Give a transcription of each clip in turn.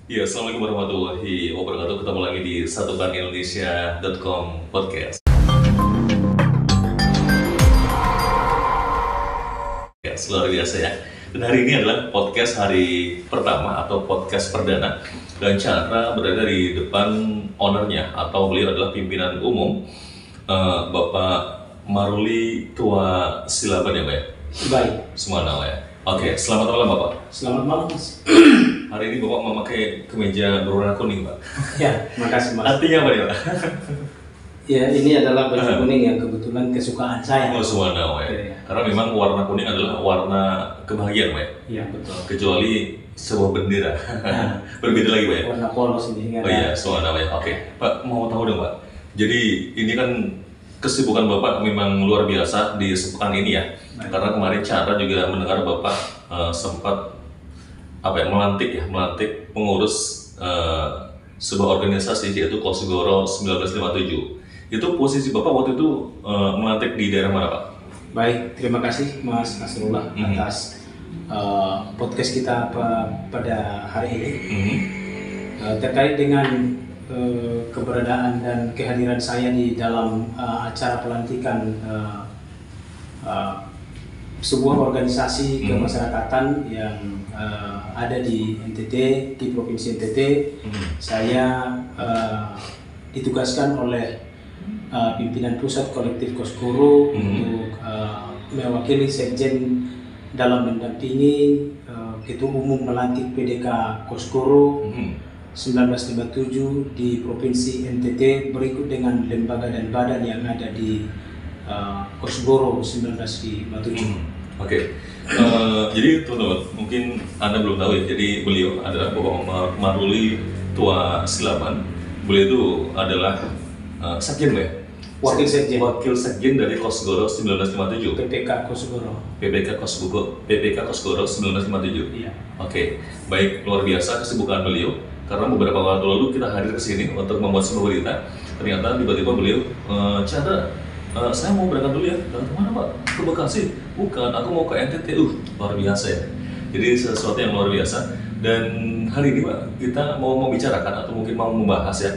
Ya, Assalamualaikum warahmatullahi wabarakatuh. Ketemu lagi di satubanindonesia.com podcast. Ya, luar biasa ya. Dan hari ini adalah podcast hari pertama atau podcast perdana. Dan Chandra berada di depan ownernya atau beliau adalah pimpinan umum Bapak Maruli Tua Silaban ya Pak ya? Baik. Semua nama ya. Oke, selamat malam Bapak. Selamat malam, Mas. Hari ini Bapak memakai kemeja berwarna kuning Pak. Ya, makasih, Mas. Artinya apa nih Pak? Ya, ini adalah baju kuning yang kebetulan kesukaan saya. Oh, semua nama ya. Iya. Karena memang warna kuning adalah warna kebahagiaan Pak ya. Iya, betul. Kecuali sebuah bendera. Berbeda lagi Pak ya. Warna polos ini. Oh iya, semua nama ya. Oke, Pak mau tahu dong Pak. Jadi ini kan kesibukan Bapak memang luar biasa di sepekan ini ya. Baik. Karena kemarin Chandra juga mendengar Bapak sempat melantik pengurus sebuah organisasi yaitu Kosgoro 1957. Itu posisi Bapak waktu itu melantik di daerah mana Pak? Baik, terima kasih Mas Nasrullah atas podcast kita pada hari ini. Terkait dengan keberadaan dan kehadiran saya di dalam acara pelantikan sebuah organisasi kemasyarakatan yang ada di NTT, di Provinsi NTT. Saya ditugaskan oleh pimpinan pusat kolektif Kosgoro untuk mewakili Sekjen dalam mendampingi Ketua Umum melantik PDK Kosgoro 1957 di Provinsi NTT berikut dengan lembaga dan badan yang ada di Kosgoro 1957. Oke. Jadi teman-teman, mungkin Anda belum tahu ya. Jadi beliau adalah Bapak Maruli Tua Silaban. Beliau itu adalah Sekjen ya? Wakil Sekjen dari Kosgoro 1957. PPK Kosgoro. PPK Kosgoro 1957. Iya. Oke, baik, luar biasa kesibukan beliau. Karena beberapa waktu lalu kita hadir ke sini untuk membuat sebuah berita. Ternyata tiba-tiba beliau, Chandra, saya mau berangkat dulu ya. Dan kemana Pak? Ke Bekasi? Bukan, aku mau ke NTT. Luar biasa ya. Jadi sesuatu yang luar biasa. Dan hari ini Pak, kita mau membicarakan atau mungkin mau membahas ya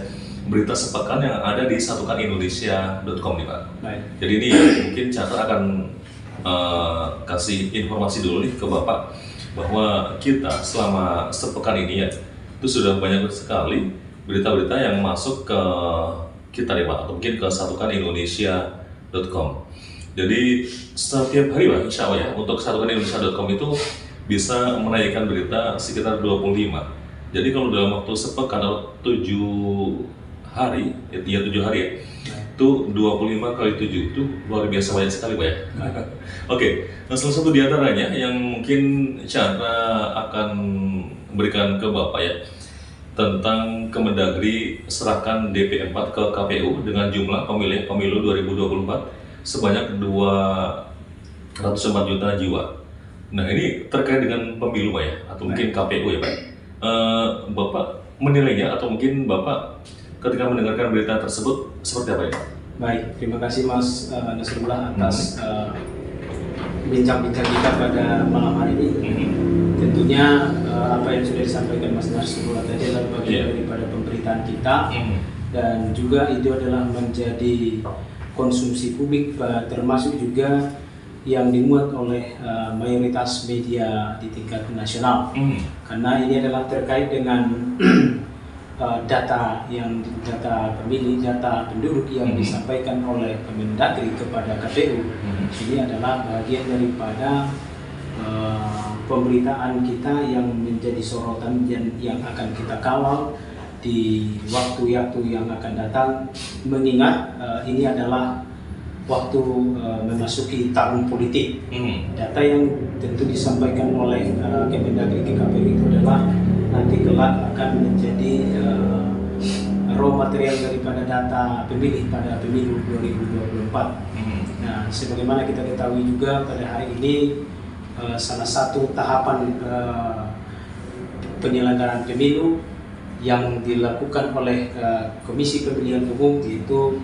berita sepekan yang ada di satukanindonesia.com nih Pak. Baik. Jadi ini mungkin Chandra akan kasih informasi dulu nih ke Bapak bahwa kita selama sepekan ini ya itu sudah banyak sekali berita-berita yang masuk ke kita nih Pak, atau mungkin ke satukanindonesia.com. Jadi setiap hari Pak, insya Allah ya, untuk satukanindonesia.com itu bisa menaikkan berita sekitar 25. Jadi kalau dalam waktu sepekan atau 7 hari, ya 7 hari ya, itu 25 kali 7 itu luar biasa banyak sekali Pak ya. Oke, nah salah satu diantaranya yang mungkin Chandra akan berikan ke Bapak ya, tentang Kemendagri serahkan DP4 ke KPU dengan jumlah pemilih pemilu 2024 sebanyak 204 juta jiwa. Nah ini terkait dengan pemilu Pak ya, atau mungkin KPU ya Pak. Bapak menilainya atau mungkin Bapak ketika mendengarkan berita tersebut seperti apa ya Pak? Baik, terima kasih Mas Nasrullah atas bincang-bincang kita pada malam hari ini. Tentunya apa yang sudah disampaikan Mas Nasrullah tadi adalah bagian daripada pemberitaan kita, dan juga itu adalah menjadi konsumsi publik, termasuk juga yang dimuat oleh mayoritas media di tingkat nasional. Karena ini adalah terkait dengan data pemilih, data penduduk yang disampaikan oleh Kemendagri kepada KPU. Ini adalah bagian daripada pemberitaan kita yang menjadi sorotan dan yang akan kita kawal di waktu-waktu yang akan datang, mengingat ini adalah waktu memasuki tahun politik. Data yang tentu disampaikan oleh Kemendagri ke KPU itu adalah nanti kelak akan menjadi raw material daripada data pemilih pada pemilu 2024. Nah, sebagaimana kita ketahui juga pada hari ini salah satu tahapan penyelenggaraan pemilu yang dilakukan oleh Komisi Pemilihan Umum, yaitu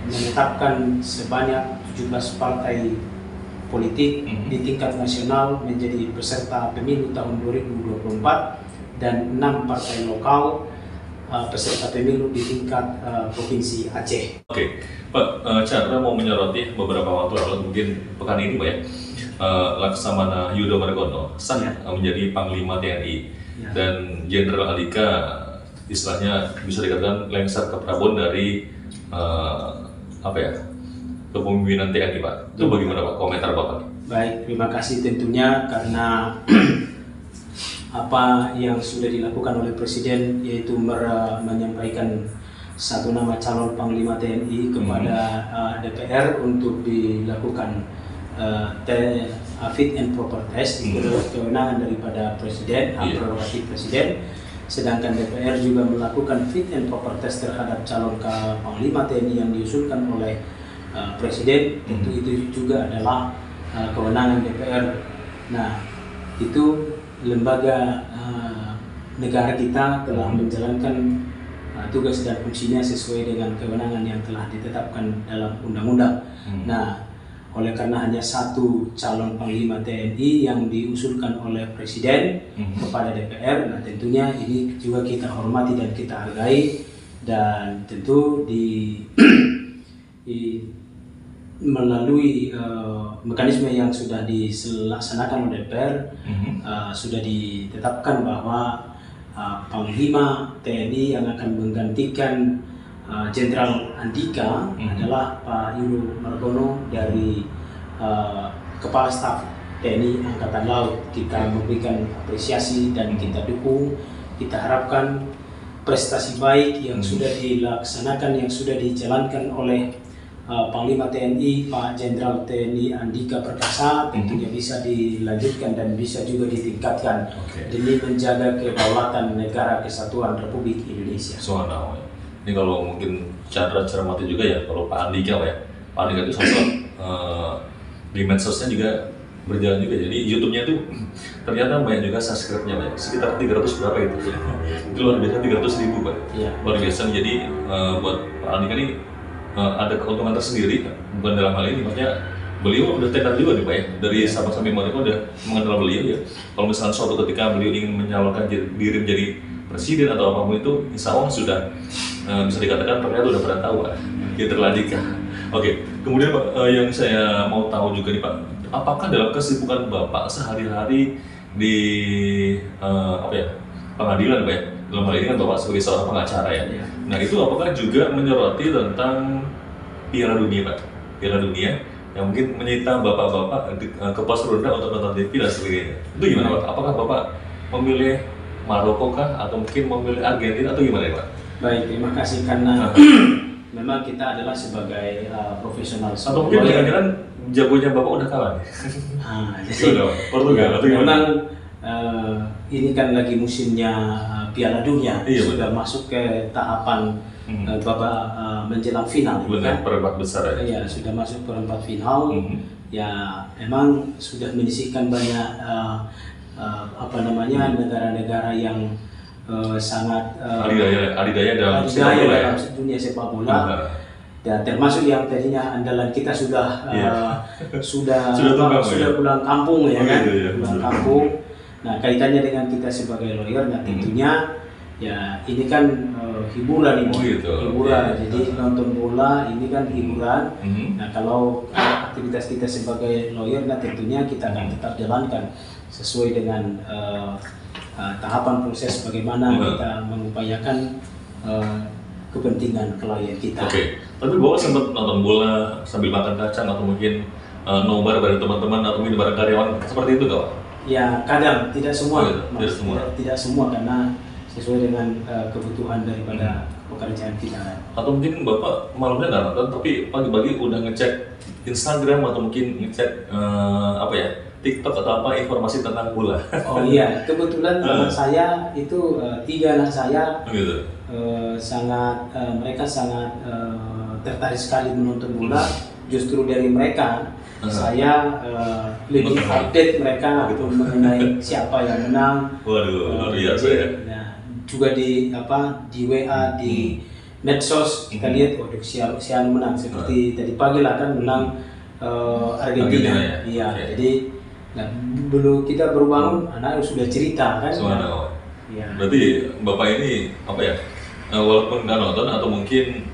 menetapkan sebanyak 17 partai politik di tingkat nasional menjadi peserta pemilu tahun 2024 dan 6 partai lokal peserta pemilu di tingkat Provinsi Aceh. Oke, Pak Chandra mau menyoroti beberapa waktu lalu, mungkin pekan ini Pak ya, Laksamana Yudo Margono sah menjadi Panglima TNI dan Jenderal Andika istilahnya bisa dikatakan lengser ke Prabon dari kepemimpinan TNI Pak. Itu bagaimana Pak komentar Bapak? Baik, terima kasih tentunya karena apa yang sudah dilakukan oleh Presiden yaitu menyampaikan satu nama calon Panglima TNI kepada DPR untuk dilakukan fit and proper test. Itu kewenangan daripada Presiden, prerogatif Presiden. Sedangkan DPR juga melakukan fit and proper test terhadap calon Panglima TNI yang diusulkan oleh Presiden. Tentu itu juga adalah kewenangan DPR. Nah, itu lembaga negara kita telah menjalankan tugas dan fungsinya sesuai dengan kewenangan yang telah ditetapkan dalam undang-undang. Nah, oleh karena hanya satu calon Panglima TNI yang diusulkan oleh Presiden kepada DPR, nah tentunya ini juga kita hormati dan kita hargai, dan tentu melalui mekanisme yang sudah dilaksanakan oleh DPR, sudah ditetapkan bahwa Panglima TNI yang akan menggantikan Jenderal Andika adalah Pak Yudo Margono dari Kepala Staf TNI Angkatan Laut. Kita memberikan apresiasi dan kita dukung. Kita harapkan prestasi baik yang sudah dilaksanakan, yang sudah dijalankan oleh Panglima TNI Pak Jenderal TNI Andika Perkasa tentunya bisa dilanjutkan dan bisa juga ditingkatkan demi menjaga kedaulatan negara kesatuan Republik Indonesia. Ini kalau mungkin Chandra cermati juga ya, kalau Pak Andika Pak ya, Pak Andika itu sosok di medsosnya juga berjalan juga, jadi YouTube-nya itu ternyata banyak juga subscribe-nya Pak, sekitar 300 berapa itu luar biasa, 300.000 Pak, luar biasa. Jadi buat Pak Andika ini ada keuntungan tersendiri, bukan dalam hal ini, maksudnya beliau udah tenar juga nih Pak ya, dari Sabang sampai Merauke udah mengenal beliau ya. Kalau misalnya suatu ketika beliau ingin menyalurkan diri menjadi presiden atau apapun itu, insya Allah sudah bisa dikatakan ternyata udah pernah tahu Pak, Jenderal Andika. Oke, kemudian Pak, yang saya mau tahu juga nih Pak, apakah dalam kesibukan Bapak sehari-hari di pengadilan Pak ya, dalam hal ini kan Bapak sebagai seorang pengacara ya. Nah itu apakah juga menyoroti tentang Piala Dunia Pak? Piala Dunia yang mungkin menyita Bapak-bapak ke pos ronda untuk nonton TV dan sebagainya. Itu gimana Pak? Apakah Bapak memilih Maroko kah? Atau mungkin memilih Argentina atau gimana ya Pak? Baik, terima kasih karena memang kita adalah sebagai profesional. Atau mungkin jangan-jangan jagonya Bapak udah kalah nih? Jadi Portugal atau gimana? memang ini kan lagi musimnya Piala Dunia, sudah masuk ke tahapan babak menjelang final. Benar, perempat besar ya? Iya, sudah masuk perempat final. Ya, memang sudah menyisihkan banyak negara-negara yang sangat adidaya dalam dunia sepak bola. Dan termasuk yang tadinya andalan kita sudah pulang kampung ya kan, pulang kampung. Nah, kaitannya dengan kita sebagai lawyer, nah tentunya ya ini kan hiburan ini, hiburan. Jadi nonton bola ini kan hiburan. Nah, kalau aktivitas kita sebagai lawyer, nah tentunya kita akan tetap jalankan sesuai dengan tahapan proses bagaimana kita mengupayakan kepentingan klien kita. Tapi Bapak sempat nonton bola sambil makan kacang atau mungkin nobar bareng teman-teman atau mungkin bareng karyawan seperti itu Kak? Ya kadang, tidak semua, tidak semua karena sesuai dengan kebutuhan daripada pekerjaan kita. Atau mungkin Bapak malamnya nggak nonton, tapi pagi-pagi udah ngecek Instagram atau mungkin ngecek TikTok atau apa informasi tentang bola? Oh iya, kebetulan anak saya itu 3 anak saya mereka sangat tertarik sekali menonton bola. Justru dari mereka saya lebih update mereka mengenai siapa yang menang. Luar biasa ya. Nah, juga di WA, di medsos kita lihat siapa menang, seperti tadi pagi lah kan menang Argentina. Iya, jadi belum kita baru bangun, anak sudah cerita kan. Ya. Berarti Bapak ini apa ya? Walaupun nggak nonton atau mungkin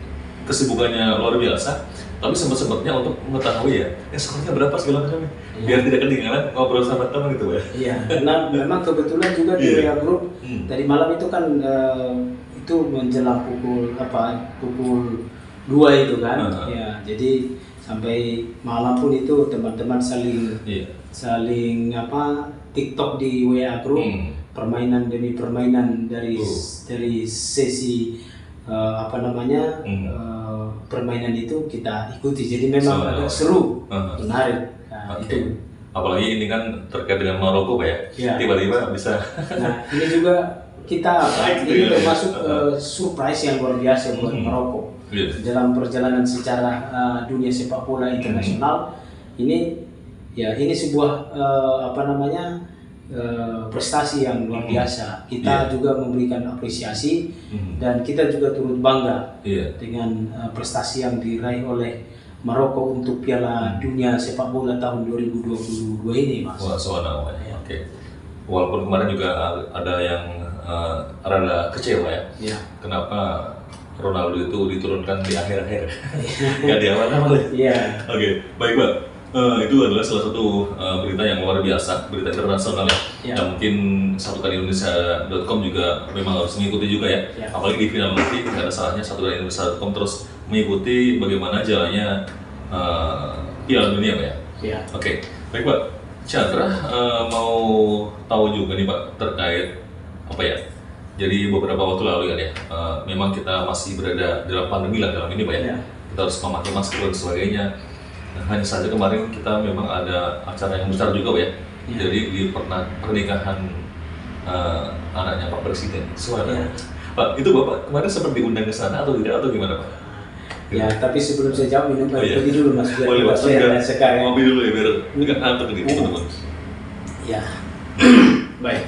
kesibukannya luar biasa, tapi sempat-sempatnya untuk mengetahui ya, skornya berapa segala macam biar tidak ketinggalan ngobrol sama teman gitu ya. Iya, karena memang kebetulan juga di WA Group tadi malam itu kan itu menjelang pukul 2 itu kan. Ya, jadi sampai malam pun itu teman-teman saling TikTok di WA Group, permainan demi permainan dari sesi permainan itu kita ikuti. Jadi memang agak seru, menarik. Nah, itu. Apalagi ini kan terkait dengan Maroko Pak ya. Tiba-tiba bisa. Nah, ini juga kita ini termasuk surprise yang luar biasa buat Maroko. Dalam perjalanan secara dunia sepak bola internasional ini sebuah prestasi yang luar biasa. Kita juga memberikan apresiasi dan kita juga turut bangga dengan prestasi yang diraih oleh Maroko untuk Piala Dunia Sepak Bola tahun 2022 ini, Mas. Wah, subhanallah. Oke. Walaupun kemarin juga ada yang rada kecewa ya. Kenapa Ronaldo itu diturunkan di akhir-akhir, nggak di awal-awal ya? Oke, baik Pak. Itu adalah salah satu berita yang luar biasa, berita internasional ya. Yang mungkin satukanindonesia.com juga memang harus mengikuti juga ya. Apalagi di final nanti nggak ada salahnya satukanindonesia.com terus mengikuti bagaimana jalannya Piala Dunia Pak ya. Oke, baik Pak. Chandra mau tahu juga nih Pak terkait apa ya? Jadi beberapa waktu lalu kan ya, memang kita masih berada dalam pandemi lah dalam ini Pak ya. Kita harus memakai masker dan sebagainya. Nah, hanya saja kemarin kita memang ada acara yang besar juga Pak ya. Jadi di pernikahan anaknya Pak Presiden. Pak, itu Bapak kemarin sempat diundang ke sana atau tidak atau gimana Pak? Ya, tapi sebelum saya jawab minum air putih dulu Mas. Boleh Mas, ngopi dulu ya biar nggak ngantuk nih teman-teman. Ya, baik.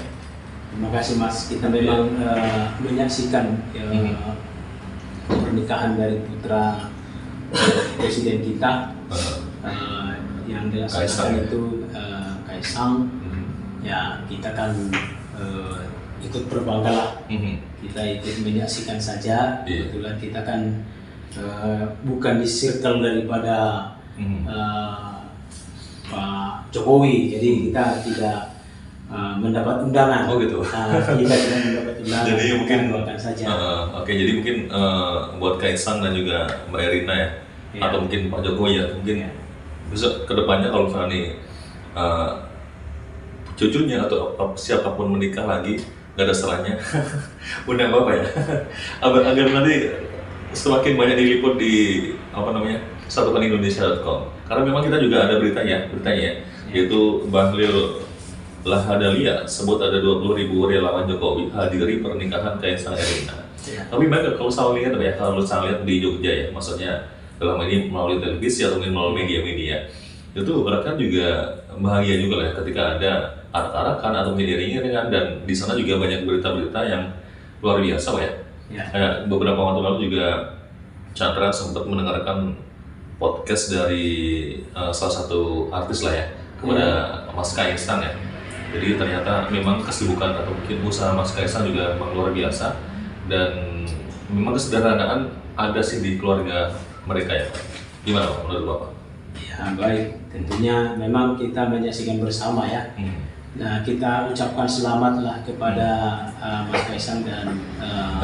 Terima kasih Mas. Kita memang menyaksikan pernikahan dari putra Presiden kita yang dilaksanakan itu Kaisang. Ya, kita kan ikut berbangga lah. Kita ikut menyaksikan saja. Kebetulan kita kan bukan di circle daripada Pak Jokowi, jadi kita tidak mendapat undangan. Oh gitu. Kita tidak mendapat undangan. Jadi mungkin saja. Jadi mungkin buat Kaisang dan juga Mbak Erina ya, atau mungkin Pak Jokowi ya, mungkin besok kedepannya kalau misalnya nih cucunya atau siapapun menikah lagi, nggak ada salahnya undang Bapak ya, agar nanti semakin banyak diliput di satukanindonesia.com. Karena memang kita juga ada beritanya yaitu Bahlil Lahadalia sebut ada 20.000 relawan Jokowi hadiri pernikahan Kaisang Erina. Tapi memang kalau saya lihat di Jogja ya, maksudnya dalam ini melalui televisi atau melalui media-media, itu bahkan juga bahagia juga lah ketika ada arak-arakan atau iring-iringan, dan di sana juga banyak berita-berita yang luar biasa Pak ya. Kayak beberapa waktu lalu juga Chandra sempat mendengarkan podcast dari salah satu artis lah ya kepada Mas Kaisang ya. Jadi ternyata memang kesibukan atau mungkin usaha Mas Kaisang juga memang luar biasa, dan memang kesederhanaan ada sih di keluarga mereka ya Pak. Gimana Pak menurut Bapak? Ya baik, tentunya memang kita menyaksikan bersama ya. Nah, kita ucapkan selamatlah kepada Mas Kaisang dan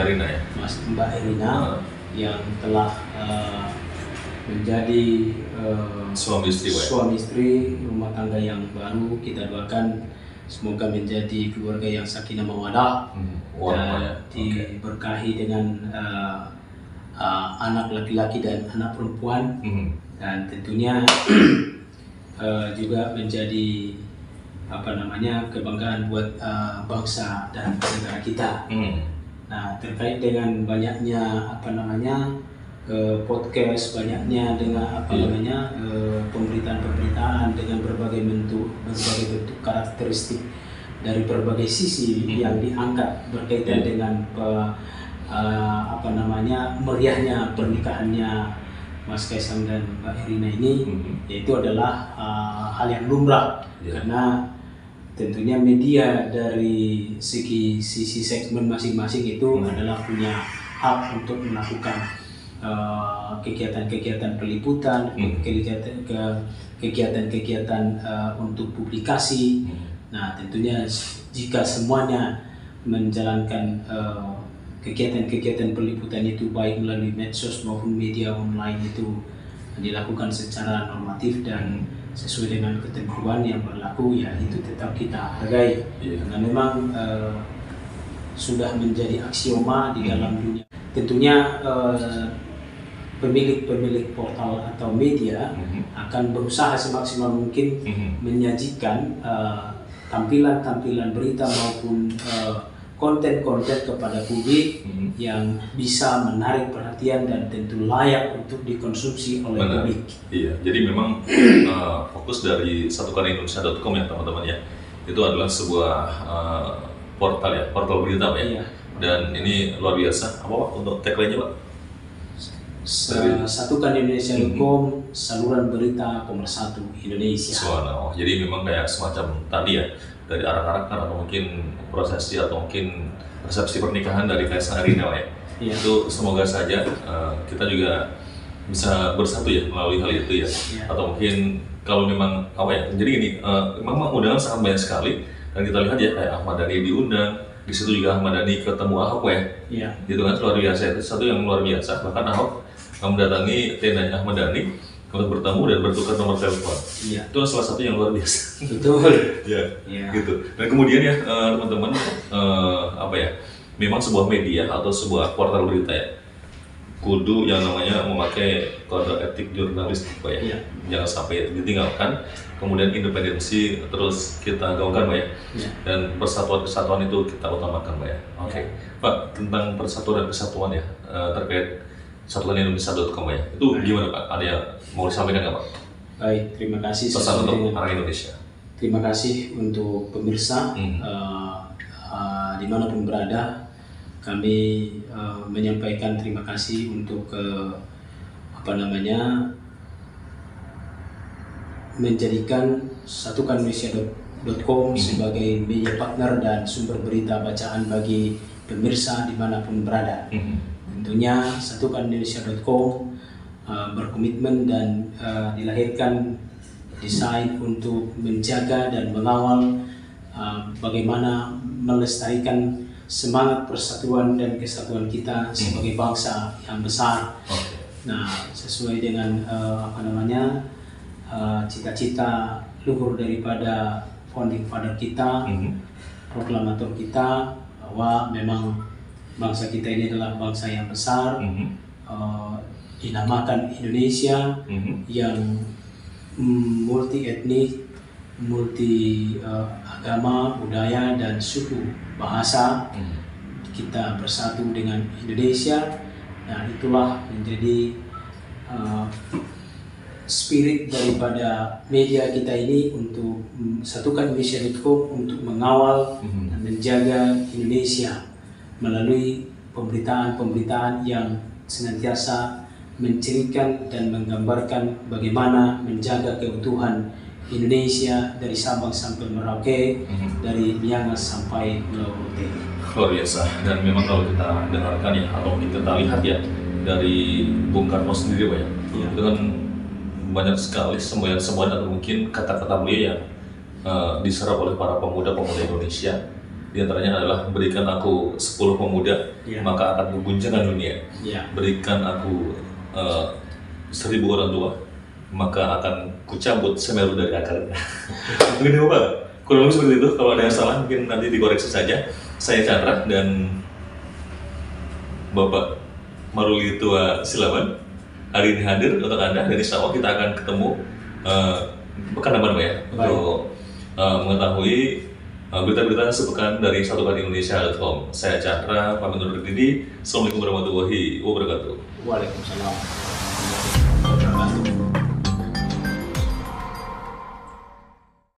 Erina ya? Mbak Erina yang telah menjadi suami istri rumah tangga yang baru. Kita doakan semoga menjadi keluarga yang sakinah mawaddah dan diberkahi dengan anak laki-laki dan anak perempuan, dan tentunya juga menjadi kebanggaan buat bangsa dan negara kita. Nah, terkait dengan banyaknya podcast, banyaknya dengan pemberitaan dengan berbagai bentuk karakteristik dari berbagai sisi yang diangkat berkaitan dengan meriahnya pernikahannya Mas Kaisang dan Mbak Erina ini, yaitu adalah hal yang lumrah karena tentunya media dari sisi segmen masing-masing itu adalah punya hak untuk melakukan kegiatan-kegiatan peliputan, kegiatan-kegiatan untuk publikasi. Nah, tentunya jika semuanya menjalankan kegiatan-kegiatan peliputan itu baik melalui medsos maupun media online itu dilakukan secara normatif dan sesuai dengan ketentuan yang berlaku, ya itu tetap kita hargai. Karena memang sudah menjadi aksioma di dalam dunia. Tentunya pemilik portal atau media akan berusaha semaksimal mungkin menyajikan tampilan-tampilan berita maupun konten-konten kepada publik yang bisa menarik perhatian dan tentu layak untuk dikonsumsi oleh publik. Iya, jadi memang fokus dari satukanindonesia.com ya teman-teman ya, itu adalah sebuah portal berita Pak ya. Iya. Dan ini luar biasa. Apa Pak untuk tagline-nya Pak? Satukanindonesia.com, saluran berita pemersatu Indonesia. Oh, jadi memang kayak semacam tadi ya, dari arak-arakan atau mungkin prosesi atau mungkin resepsi pernikahan dari Kaisang Erina ya. Iya. Itu semoga saja kita juga bisa bersatu ya melalui hal itu ya. Iya. Atau mungkin kalau memang jadi gini, memang undangan sangat banyak sekali dan kita lihat ya kayak Ahmad Dhani diundang, di situ juga Ahmad Dhani ketemu Ahok ya. Iya. Gitu kan, luar biasa, itu satu yang luar biasa. Bahkan Ahok mendatangi tendanya Ahmad Dhani untuk bertemu dan bertukar nomor telepon. Iya. Itu salah satu yang luar biasa. Betul. Ya, gitu. Dan kemudian ya teman-teman, memang sebuah media atau sebuah portal berita ya, kudu yang namanya memakai kode etik jurnalistik Pak ya. Iya. Jangan sampai ditinggalkan. Kemudian independensi terus kita gaungkan Pak ya. Iya. Dan persatuan-kesatuan itu kita utamakan Pak ya. Oke. Pak, tentang persatuan dan kesatuan ya, terkait satukanindonesia.com ya, itu gimana Pak? Ada yang mau disampaikan nggak Pak? Baik, terima kasih. Pesan untuk orang Indonesia. Terima kasih untuk pemirsa dimanapun berada. Kami menyampaikan terima kasih untuk menjadikan satukanindonesia.com sebagai media partner dan sumber berita bacaan bagi pemirsa dimanapun berada. Tentunya satukanindonesia.com berkomitmen dan dilahirkan desain untuk menjaga dan mengawal bagaimana melestarikan semangat persatuan dan kesatuan kita sebagai bangsa yang besar. Nah, sesuai dengan cita-cita luhur daripada founding father kita, proklamator kita, bahwa memang bangsa kita ini adalah bangsa yang besar, dinamakan Indonesia, yang multi etnik, multi agama, budaya dan suku, bahasa. Kita bersatu dengan Indonesia, dan itulah menjadi spirit daripada media kita ini untuk satukanindonesia.com untuk mengawal dan menjaga Indonesia melalui pemberitaan-pemberitaan yang senantiasa mencirikan dan menggambarkan bagaimana menjaga keutuhan Indonesia dari Sabang sampai Merauke, dari Miangas sampai Pulau Rote. Luar biasa. Dan memang kalau kita dengarkan ya, atau kita lihat ya, dari Bung Karno sendiri Pak ya, itu kan banyak sekali semboyan atau mungkin kata-kata beliau yang diserap oleh para pemuda-pemuda Indonesia. Di antaranya adalah berikan aku 10 pemuda, maka akan mengguncangkan dunia. Berikan aku 1000 orang tua, maka akan kucabut Semeru dari akarnya. Mungkin Pak, kurang lebih seperti itu. Kalau ada yang salah mungkin nanti dikoreksi saja. Saya Chandra dan Bapak Maruli Tua Silaban hari ini hadir untuk Anda, dan insya Allah kita akan ketemu pekan depan Pak ya, untuk mengetahui berita-berita sepekan dari satukanindonesia.com. Saya Chandra, pamit undur diri. Assalamualaikum warahmatullahi wabarakatuh. Waalaikumsalam.